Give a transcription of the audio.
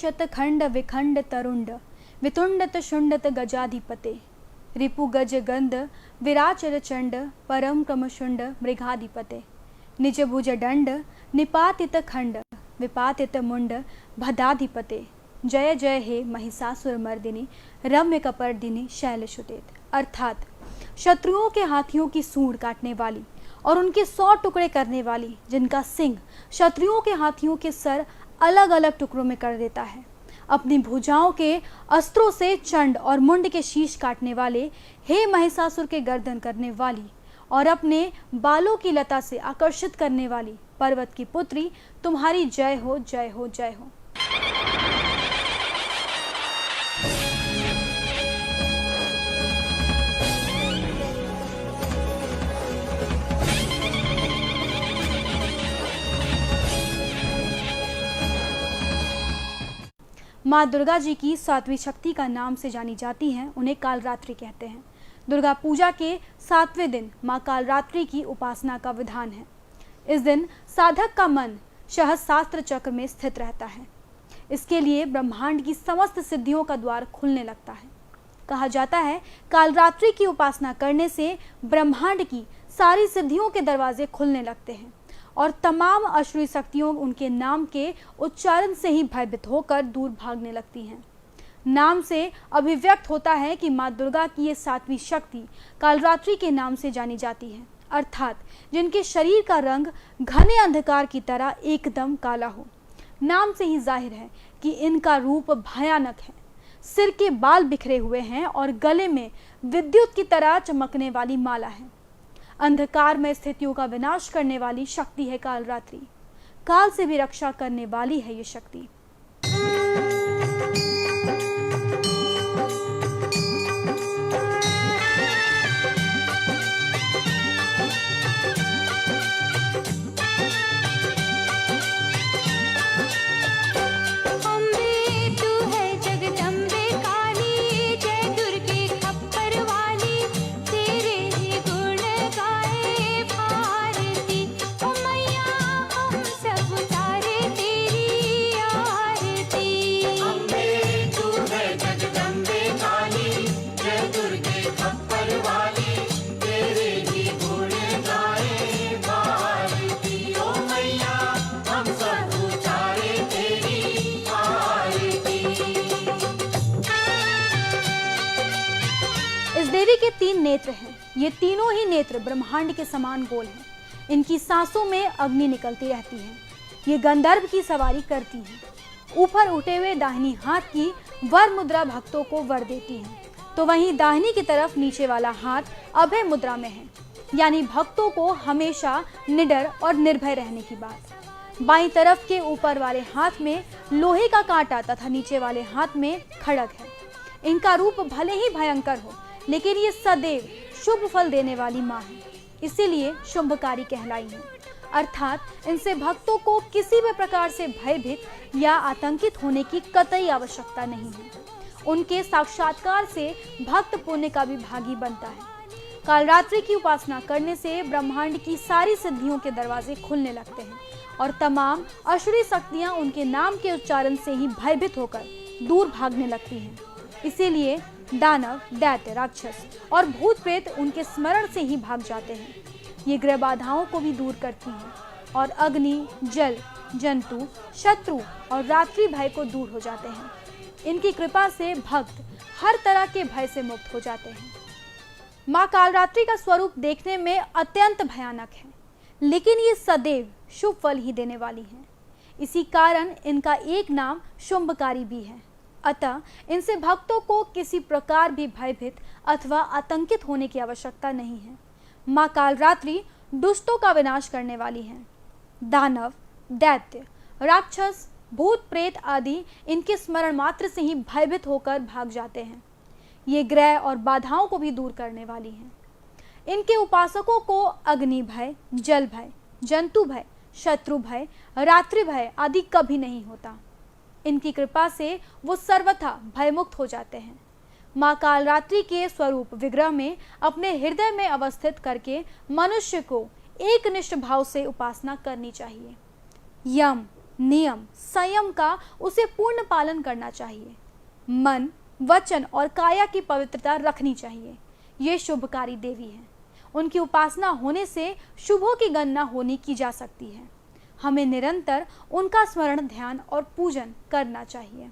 शतखंड विखंड तरुंड वितुंडत शुंडत गजाधिपते रिपु गज गंध विराचर चंड परम क्रमशुंड मृगाधिपते निज भुज दंड निपातित खंड विपातित मुंड भदाधिपते जय जय हे महिषासुर मर्दिनी रम्य कपर्दिनी शैलसुतेत। अर्थात शत्रुओं के हाथियों की सूंड काटने वाली और उनके 100 टुकड़े करने वाली, जिनका सिंह शत्रुओं के हाथियों के सर अलग अलग टुकड़ों में कर देता है, अपनी भुजाओं के अस्त्रों से चंड और मुंड के शीश काटने वाले, हे महिषासुर के गर्दन करने वाली और अपने बालों की लता से आकर्षित करने वाली पर्वत की पुत्री, तुम्हारी जय हो जय हो जय हो। माँ दुर्गा जी की 7वीं शक्ति का नाम से जानी जाती हैं, उन्हें कालरात्रि कहते हैं। दुर्गा पूजा के 7वें दिन माँ कालरात्रि की उपासना का विधान है। इस दिन साधक का मन सहस्रास्त्र चक्र में स्थित रहता है। इसके लिए ब्रह्मांड की समस्त सिद्धियों का द्वार खुलने लगता है। कहा जाता है कालरात्रि की उपासना करने से ब्रह्मांड की सारी सिद्धियों के दरवाजे खुलने लगते हैं और तमाम असुरी शक्तियों उनके नाम के उच्चारण से ही भयभीत होकर दूर भागने लगती हैं। नाम से अभिव्यक्त होता है कि माँ दुर्गा की ये 7वीं शक्ति कालरात्रि के नाम से जानी जाती है, अर्थात जिनके शरीर का रंग घने अंधकार की तरह एकदम काला हो। नाम से ही जाहिर है कि इनका रूप भयानक है। सिर के बाल बिखरे हुए हैं और गले में विद्युत की तरह चमकने वाली माला है। अंधकार में स्थितियों का विनाश करने वाली शक्ति है कालरात्रि। काल से भी रक्षा करने वाली है ये शक्ति। देवी के 3 नेत्र हैं। ये तीनों ही नेत्र ब्रह्मांड के समान गोल हैं। इनकी सांसों में अग्नि निकलती रहती है। ये गंधर्व की सवारी करती हैं। ऊपर उठे हुए दाहिनी हाथ की वर मुद्रा भक्तों को वर देती है, तो वहीं दाहिनी की तरफ नीचे वाला हाथ अभय मुद्रा में है, यानी भक्तों को हमेशा निडर और निर्भय रहने की बात। बाईं तरफ के ऊपर वाले हाथ में लोहे का कांटा तथा नीचे वाले हाथ में खड़ग है। इनका रूप भले ही भयंकर हो, लेकिन ये सदैव शुभ फल देने वाली माँ है, इसीलिए शुभकारी कहलाई है। अर्थात इनसे भक्तों को किसी भी प्रकार से भयभीत या आतंकित होने की कतई आवश्यकता नहीं है। उनके साक्षात्कार से भक्त पुण्य का भी भागी बनता है। कालरात्रि की उपासना करने से ब्रह्मांड की सारी सिद्धियों के दरवाजे खुलने लगते हैं और तमाम असुरी शक्तियां उनके नाम के उच्चारण से ही भयभीत होकर दूर भागने लगती हैं। इसीलिए दानव, दैत्य, राक्षस और भूत प्रेत उनके स्मरण से ही भाग जाते हैं। ये ग्रह बाधाओं को भी दूर करती हैं और अग्नि, जल, जंतु, शत्रु और रात्रि भय को दूर हो जाते हैं। इनकी कृपा से भक्त हर तरह के भय से मुक्त हो जाते हैं। माँ कालरात्रि का स्वरूप देखने में अत्यंत भयानक है, लेकिन ये सदैव शुभ फल ही देने वाली हैं। इसी कारण इनका एक नाम शुंभकारी भी है। अतः इनसे भक्तों को किसी प्रकार भी भयभीत अथवा आतंकित होने की आवश्यकता नहीं है। माँ कालरात्रि दुष्टों का विनाश करने वाली हैं। दानव, दैत्य, राक्षस, भूत प्रेत आदि इनके स्मरण मात्र से ही भयभीत होकर भाग जाते हैं। ये ग्रह और बाधाओं को भी दूर करने वाली हैं। इनके उपासकों को अग्नि भय, जल भय, जंतु भय, शत्रु भय, रात्रि भय आदि कभी नहीं होता। इनकी कृपा से वो सर्वथा भयमुक्त हो जाते हैं। माँ कालरात्रि के स्वरूप विग्रह में अपने हृदय में अवस्थित करके मनुष्य को एकनिष्ठ भाव से उपासना करनी चाहिए। यम, नियम संयम का उसे पूर्ण पालन करना चाहिए। मन, वचन और काया की पवित्रता रखनी चाहिए। ये शुभकारी देवी हैं। उनकी उपासना होने से शुभों की गणना होनी की जा सकती है। हमें निरंतर उनका स्मरण, ध्यान और पूजन करना चाहिए।